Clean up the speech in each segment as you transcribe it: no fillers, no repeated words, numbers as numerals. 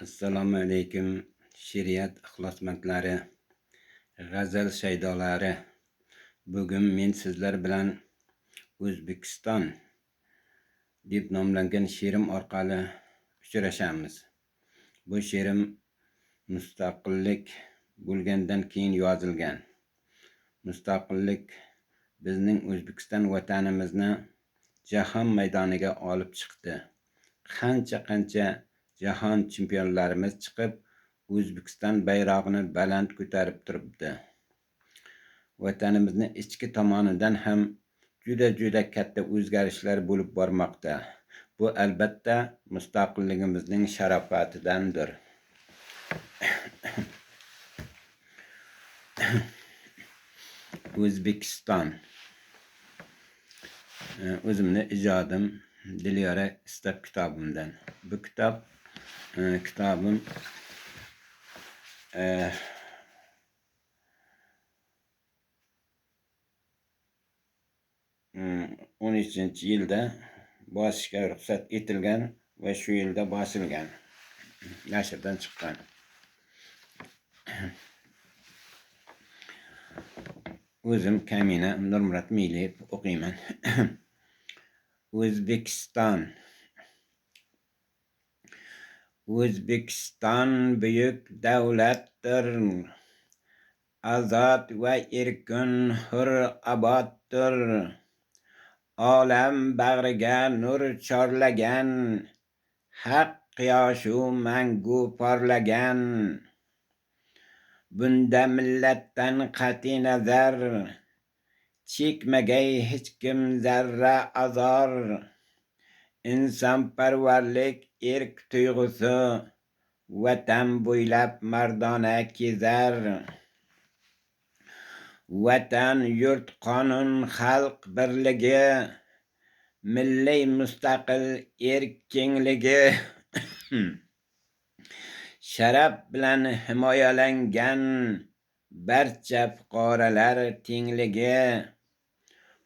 Assalomu alaykum, she'riyat ixlosmandlari, g'azal shaydolari. Bugun men sizlar bilan O'zbekiston deb nomlangan she'rim orqali uchrashamiz. Bu she'rim mustaqillik bo'lgandan keyin yozilgan. Mustaqillik bizning O'zbekiston vatanimizni jahon maydoniga olib chiqdi. Qancha jahon chempionlarimiz chiqib, O'zbekiston bayrog'ini baland ko'tarib turibdi. Vatanimizning ichki tomonidan ham juda katta o'zgarishlar bo'lib bormoqda. Bu albatta mustaqilligimizning sharofatidandir. O'zbekiston. O'zimni ijodim Dilyora Istab kitobimdan. Bu kitobim 13-yilda bosishga ruxsat etilgan va shu yilda bosilgan. Nashrdan chiqqan. O'zim Kamina Nurmurat Miliyev o'qiyman. O'zbekiston buyuk davlatdir, azod va erkin hur aboddir. Olam bag'riga nur chorlagan, haq quyoshu mangu porlagan. Bunda millatdan qat'iy nazar, chekmagay hech kim zarra azor. Insonparvarlik erk tuyg'usi, vatan bo'ylab mardona kezar. Vatan, yurt, qonun, xalq birligi, milliy mustaqil erk kengligi sharaf bilan himoyalangan, barcha fuqarolar tengligi.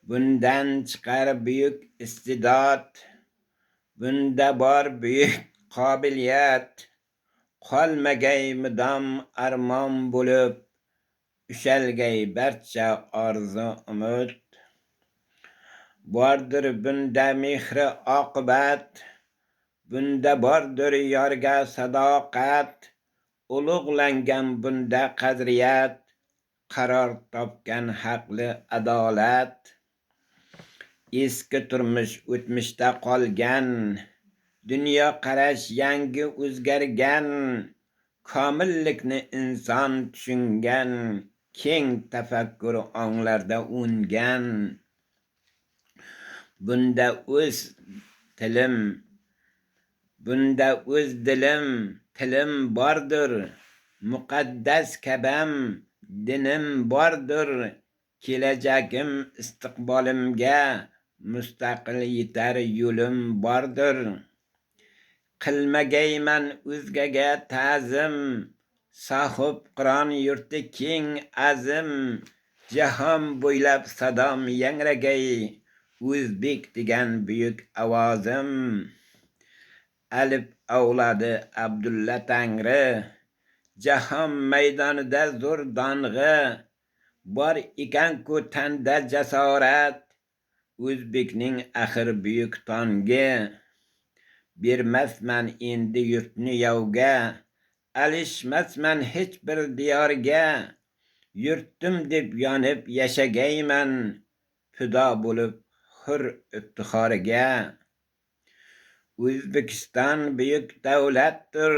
Bundan chiqar buyuk iste'dod, bunda bor buyuk qobiliyat. Qolmagay mudom armon bo'lib, ushalgay barcha orzu umid. Bordir bunda mehri oqibat, bunda bordir yorga sadoqat. Ulug'langan bunda qadriyat, qaror topgan haqli adolat. Eski turmush o'tmishda qolgan, dunyo qarash yangi o'zgargan. Komillikni inson tushungan, keng tafakkur onglarda ungan. Bunda o'z tilim bordir, muqaddas kabam dinim bordir. Kelajagim istiqbolimga, mustaqil yetar yo'lim bordir. Qilmagayman o'zgaga ta'zim, sohib Qur'on yurti keng azim. Jahon bo'ylab sadom yangragay, O'zbek degan buyuk ovozim. Alif avlodi Abdulla Tangri, jahon maydonida zo'r dong'i. Bor ekan-ku tanda jasorat, O'zbekning axir buyuk tongi. Bermasman endi yurtni yovga, alishmasman hech bir diyorga. Yurtim deb yonib yashagayman, fido bo'lib hur iftixoriga. O'zbekiston buyuk davlatdir,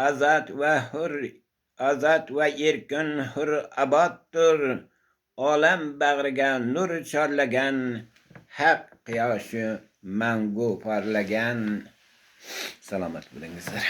azod va erkin hur aboddir. Olam bag'riga nur chorlagan, haq quyoshi mangu porlagan. Salomat bo'lingizlar.